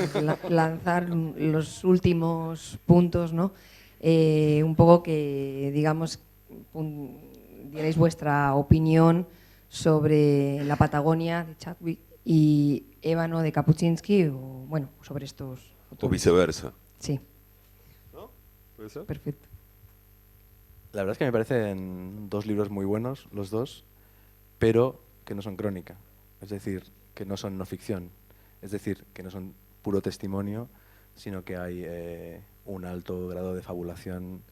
lanzar los últimos puntos, ¿no? Un poco que, digamos, dierais vuestra opinión sobre la Patagonia de Chadwick y Ébano de Kapuscinski, o bueno, sobre estos O autores. viceversa. Sí, ¿No? ¿Puede ser? perfecto. La verdad es que me parecen dos libros muy buenos, los dos, pero que no son crónica, es decir, que no son no ficción, es decir, que no son puro testimonio, sino que hay un alto grado de fabulación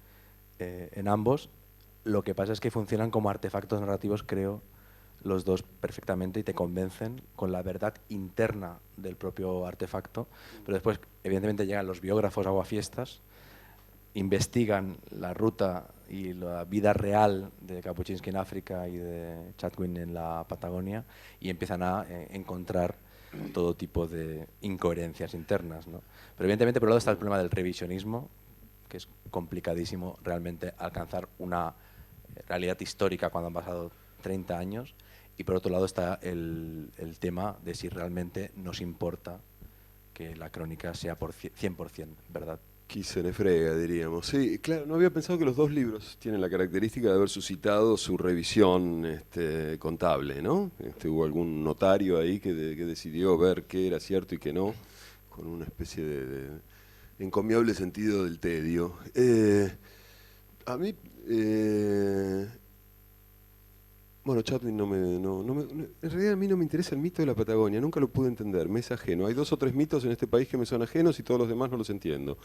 en ambos. Lo que pasa es que funcionan como artefactos narrativos, creo, los dos perfectamente y te convencen con la verdad interna del propio artefacto, pero después, evidentemente, llegan los biógrafos aguafiestas, investigan la ruta y la vida real de Kapuscinski en África y de Chatwin en la Patagonia y empiezan a encontrar todo tipo de incoherencias internas, ¿no? Pero evidentemente por un lado está el problema del revisionismo, que es complicadísimo realmente alcanzar una realidad histórica cuando han pasado 30 años, y por otro lado está el tema de si realmente nos importa que la crónica sea por 100% verdad. Qui se ne frega, diríamos. Sí, claro, no había pensado que los dos libros tienen la característica de haber suscitado su revisión contable, ¿no? Hubo algún notario ahí que decidió ver qué era cierto y qué no, con una especie de encomiable sentido del tedio. A mí... Bueno, Chatwin en realidad a mí no me interesa el mito de la Patagonia, nunca lo pude entender, me es ajeno. Hay 2 o 3 mitos en este país que me son ajenos y todos los demás no los entiendo.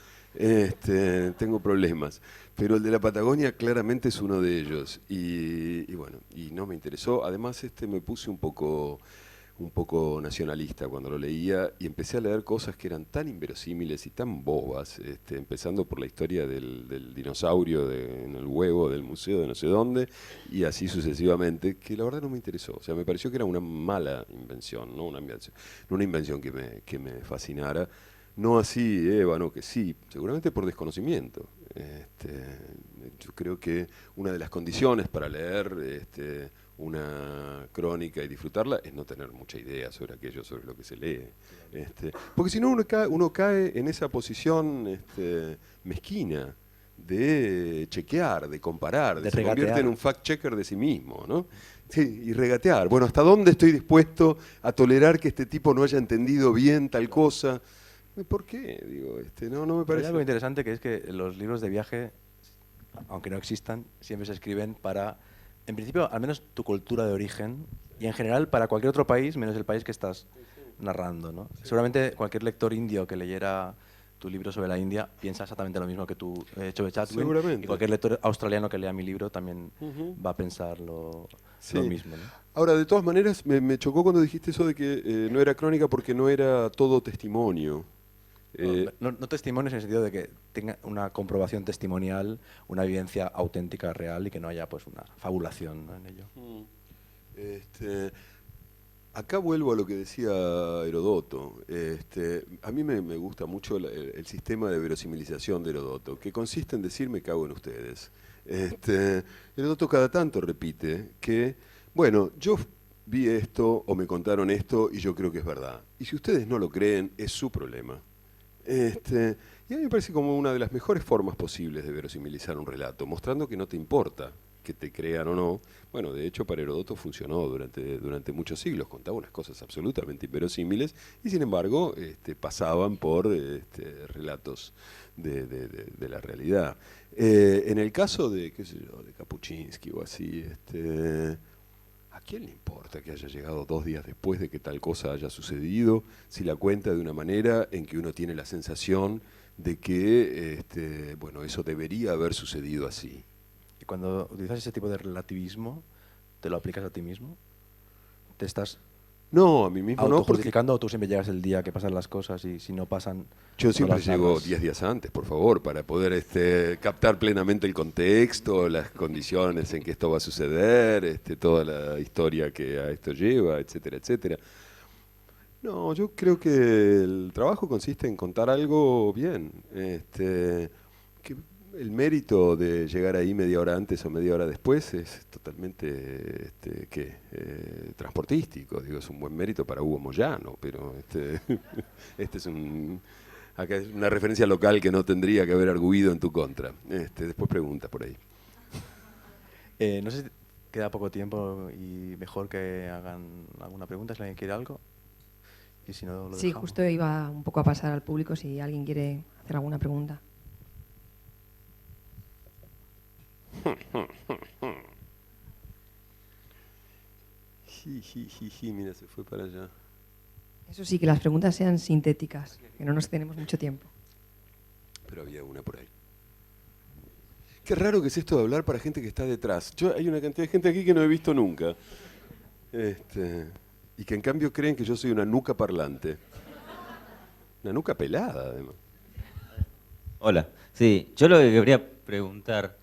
Tengo problemas, pero el de la Patagonia claramente es uno de ellos. Y bueno, y no me interesó. Además, me puse un poco nacionalista cuando lo leía y empecé a leer cosas que eran tan inverosímiles y tan bobas, empezando por la historia del dinosaurio en el huevo del museo de no sé dónde y así sucesivamente, que la verdad no me interesó. O sea, me pareció que era una mala invención, no una invención que me fascinara. No así Ébano, que sí, seguramente por desconocimiento. Yo creo que una de las condiciones para leer una crónica y disfrutarla es no tener mucha idea sobre aquello, sobre lo que se lee. Porque si no uno cae en esa posición mezquina de chequear, de comparar, se convierte en un fact-checker de sí mismo, ¿no? Sí, y regatear. Bueno, ¿hasta dónde estoy dispuesto a tolerar que este tipo no haya entendido bien tal cosa? ¿Por qué? Digo, no me parece. Hay algo interesante que es que los libros de viaje, aunque no existan, siempre se escriben para, en principio, al menos tu cultura de origen y en general para cualquier otro país, menos el país que estás narrando, ¿no? Sí. Seguramente cualquier lector indio que leyera tu libro sobre la India piensa exactamente lo mismo que tú sobre Chatwin. Seguramente. Y cualquier lector australiano que lea mi libro también va a pensar lo mismo, ¿no? Ahora, de todas maneras, me chocó cuando dijiste eso de que no era crónica porque no era todo testimonio. No testimonios en el sentido de que tenga una comprobación testimonial, una vivencia auténtica, real, y que no haya pues una fabulación, ¿no?, en ello. Acá vuelvo a lo que decía Herodoto. A mí me gusta mucho el sistema de verosimilización de Herodoto, que consiste en decir me cago en ustedes. Herodoto cada tanto repite que, bueno, yo vi esto o me contaron esto y yo creo que es verdad. Y si ustedes no lo creen, es su problema. Y a mí me parece como una de las mejores formas posibles de verosimilizar un relato, mostrando que no te importa que te crean o no. Bueno, de hecho para Heródoto funcionó durante muchos siglos, contaba unas cosas absolutamente inverosímiles y sin embargo pasaban por relatos de la realidad. En el caso de, qué sé yo, de Kapuscinski o así, ¿a quién le importa que haya llegado 2 días después de que tal cosa haya sucedido si la cuenta de una manera en que uno tiene la sensación de que bueno, eso debería haber sucedido así? Y cuando utilizas ese tipo de relativismo, ¿te lo aplicas a ti mismo? ¿Te estás No, a mí mismo no, porque autojustificando o tú siempre llegas el día que pasan las cosas y si no pasan... yo no siempre las llego narras? 10 días antes, por favor, para poder captar plenamente el contexto, las condiciones en que esto va a suceder, toda la historia que a esto lleva, etcétera, etcétera. No, yo creo que el trabajo consiste en contar algo bien. Que el mérito de llegar ahí media hora antes o media hora después es totalmente transportístico. Digo, es un buen mérito para Hugo Moyano, pero este es acá es una referencia local que no tendría que haber arguido en tu contra. Después preguntas por ahí. No sé si queda poco tiempo y mejor que hagan alguna pregunta, si alguien quiere algo. Y si no, lo Sí, dejamos. justo iba un poco a pasar al público si alguien quiere hacer alguna pregunta. Mira, se fue para allá. Eso sí, que las preguntas sean sintéticas, que no nos tenemos mucho tiempo. Pero había una por ahí. Qué raro que es esto de hablar para gente que está detrás. Hay una cantidad de gente aquí que no he visto nunca. Y que en cambio creen que yo soy una nuca parlante. Una nuca pelada, además. Hola, sí, yo lo que quería preguntar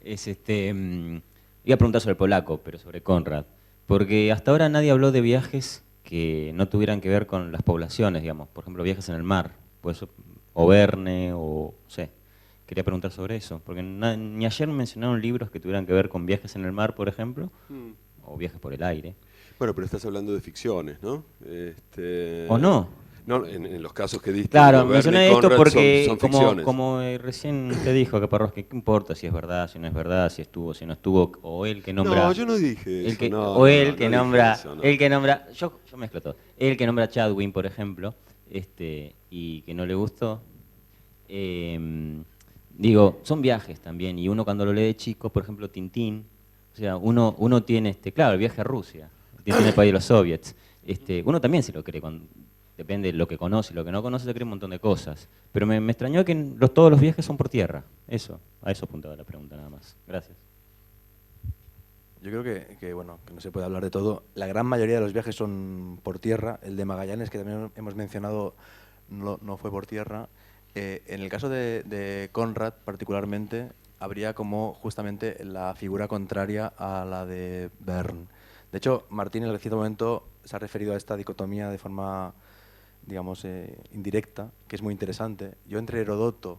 es, iba a preguntar sobre el polaco, pero sobre Konrad, porque hasta ahora nadie habló de viajes que no tuvieran que ver con las poblaciones, digamos, por ejemplo, viajes en el mar, pues, o Verne, o no sé, quería preguntar sobre eso, porque ni ayer mencionaron libros que tuvieran que ver con viajes en el mar, por ejemplo, o viajes por el aire. Bueno, pero estás hablando de ficciones, ¿no? ¿O no? No, en los casos que diste. Claro, Verne y mencioné esto Conrad porque, son ficciones. como recién usted dijo, Caparrós, que qué importa si es verdad, si no es verdad, si estuvo, si no estuvo, o él que nombra... No, yo no dije eso. O él no que dije nombra... eso, no. Él que nombra... Yo mezclo todo. Él que nombra a Chadwin, por ejemplo, y que no le gustó. Digo, son viajes también, y uno cuando lo lee de chico, por ejemplo, Tintín, o sea, uno tiene, claro, el viaje a Rusia, Tintín, el país de los soviets, uno también se lo cree, depende de lo que conoce y lo que no conoce, se cree un montón de cosas. Pero me extrañó que todos los viajes son por tierra, a eso apuntaba la pregunta nada más. Gracias. Yo creo bueno, que no se puede hablar de todo. La gran mayoría de los viajes son por tierra. El de Magallanes, que también hemos mencionado, no fue por tierra. En el caso de Konrad, particularmente, habría como justamente la figura contraria a la de Verne. De hecho, Martín en cierto momento se ha referido a esta dicotomía de forma, digamos, indirecta, que es muy interesante. Yo entre Heródoto,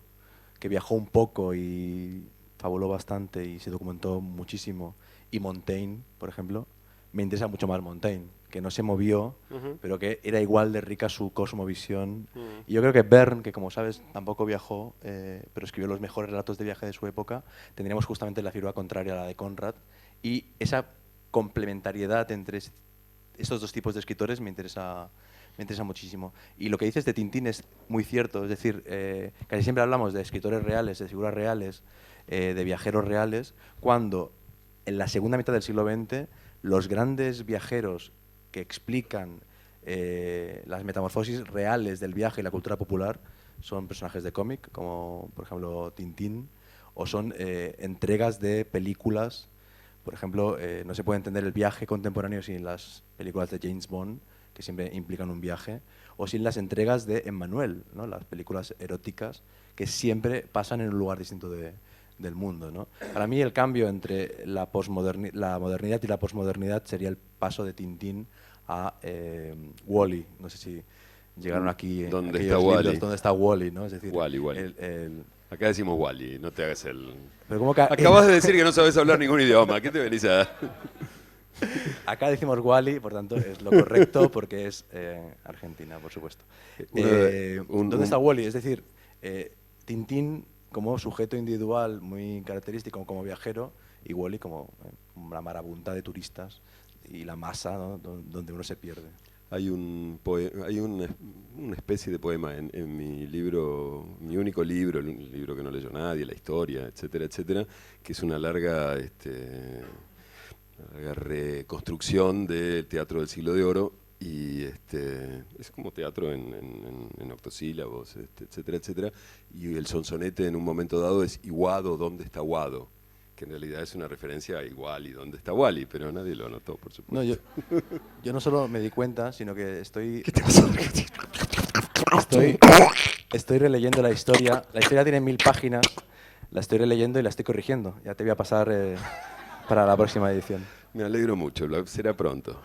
que viajó un poco y fabuló bastante y se documentó muchísimo, y Montaigne, por ejemplo, me interesa mucho más Montaigne, que no se movió, pero que era igual de rica su cosmovisión. Y yo creo que Verne, que como sabes tampoco viajó, pero escribió los mejores relatos de viaje de su época, tendríamos justamente la figura contraria a la de Konrad, y esa complementariedad entre estos dos tipos de escritores me interesa muchísimo. Y lo que dices de Tintín es muy cierto, es decir, casi siempre hablamos de escritores reales, de figuras reales, de viajeros reales, cuando en la segunda mitad del siglo XX los grandes viajeros que explican las metamorfosis reales del viaje y la cultura popular son personajes de cómic, como por ejemplo Tintín, o son entregas de películas. Por ejemplo, no se puede entender el viaje contemporáneo sin las películas de James Bond, que siempre implican un viaje, o sin las entregas de Emmanuel, ¿no? Las películas eróticas que siempre pasan en un lugar distinto del mundo, ¿no? Para mí el cambio entre la modernidad y la posmodernidad sería el paso de Tintín a Wall-E. No sé si llegaron aquí ¿Dónde aquellos está libros, Wall-E? ¿Dónde está Wall-E? ¿No? Es decir, Wall-E. Acá decimos Wall-E, no te hagas el... Pero ¿cómo que, Acabas de decir que no sabes hablar ningún idioma, ¿qué te venís a...? Acá decimos Wally, por tanto es lo correcto porque es Argentina, por supuesto. ¿Dónde está Wally? Es decir, Tintín como sujeto individual muy característico, como viajero, y Wally como una marabunta de turistas y la masa, ¿no? Donde uno se pierde. Hay una especie de poema en mi libro, mi único libro, el libro que no leyó nadie, la historia, etcétera, etcétera, que es una larga reconstrucción del teatro del siglo de oro, y es como teatro en octosílabos, etcétera, etcétera, y el sonsonete en un momento dado es Iguado, ¿dónde está Guado? Que en realidad es una referencia a Iguali, ¿dónde está Wally? Pero nadie lo notó, por supuesto. No, yo no solo me di cuenta, sino que estoy... ¿Qué te pasa? Estoy releyendo la historia. La historia tiene 1000 páginas, la estoy releyendo y la estoy corrigiendo. Ya te voy a pasar para la próxima edición. Me alegro mucho, será pronto.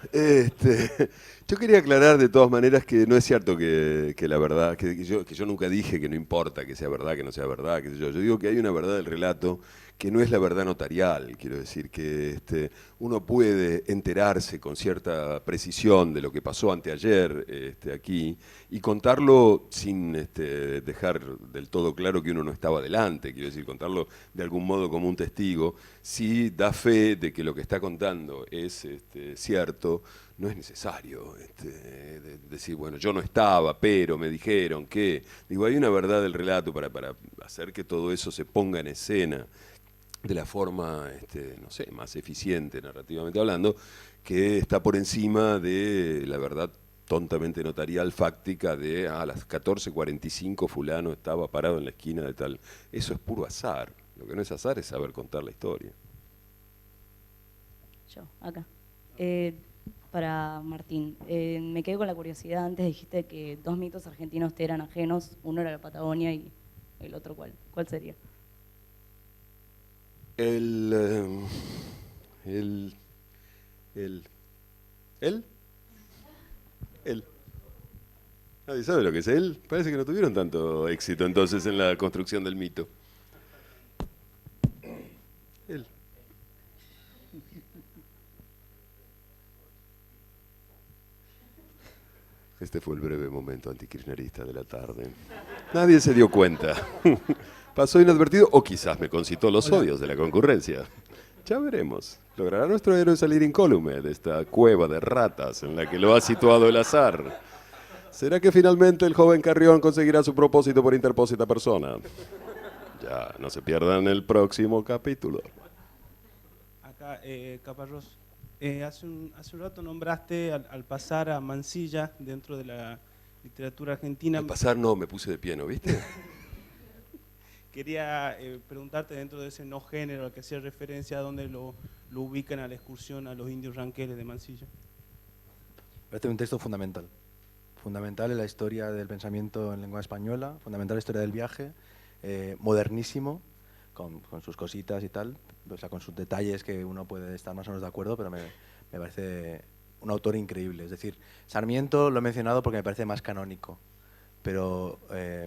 Yo quería aclarar de todas maneras que no es cierto que la verdad, que yo nunca dije que no importa que sea verdad, que no sea verdad, qué sé yo. Yo digo que hay una verdad del relato que no es la verdad notarial, quiero decir que uno puede enterarse con cierta precisión de lo que pasó anteayer aquí y contarlo sin dejar del todo claro que uno no estaba delante, quiero decir, contarlo de algún modo como un testigo, si da fe de que lo que está contando es cierto. No es necesario decir, bueno, yo no estaba, pero me dijeron que... Digo, hay una verdad del relato para hacer que todo eso se ponga en escena de la forma, no sé, más eficiente narrativamente hablando, que está por encima de la verdad tontamente notarial, fáctica, de a las 14:45 fulano estaba parado en la esquina de tal. Eso es puro azar. Lo que no es azar es saber contar la historia. Yo, acá. Para Martín, me quedé con la curiosidad. Antes dijiste que 2 mitos argentinos te eran ajenos. Uno era la Patagonia y el otro, ¿cuál sería? ¿Él? ¿Nadie sabe lo que es él? Parece que no tuvieron tanto éxito entonces en la construcción del mito. Él. Este fue el breve momento antikirchnerista de la tarde. Nadie se dio cuenta. Pasó inadvertido o quizás me concitó los odios de la concurrencia. Ya veremos. ¿Logrará nuestro héroe salir incólume de esta cueva de ratas en la que lo ha situado el azar? ¿Será que finalmente el joven Carrión conseguirá su propósito por interpósita persona? Ya, no se pierdan el próximo capítulo. Acá, Caparrós, hace un rato nombraste al pasar a Mansilla dentro de la literatura argentina. Al pasar no, me puse de pie, ¿no viste? Quería preguntarte dentro de ese no género al que hacía referencia, ¿a dónde lo ubican a la excursión a los indios ranqueles de Mansilla? Este es un texto fundamental. Fundamental en la historia del pensamiento en lengua española, fundamental en la historia del viaje, modernísimo, con sus cositas y tal, o sea, con sus detalles que uno puede estar más o menos de acuerdo, pero me parece un autor increíble. Es decir, Sarmiento lo he mencionado porque me parece más canónico, pero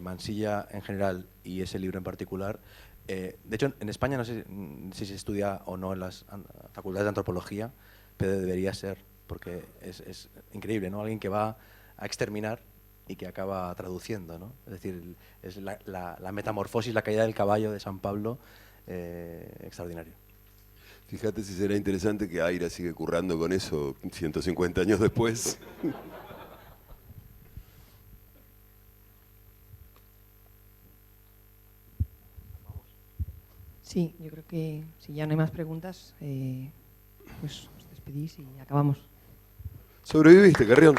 Mansilla en general y ese libro en particular, de hecho en España no sé si se estudia o no en las facultades de antropología, pero debería ser, porque es increíble, ¿no? Alguien que va a exterminar y que acaba traduciendo, ¿no? Es decir, es la metamorfosis, la caída del caballo de San Pablo, extraordinario. Fíjate si será interesante que Aira sigue currando con eso 150 años después. Sí, yo creo que si ya no hay más preguntas, pues os despedís y acabamos. Sobreviviste, Carrión.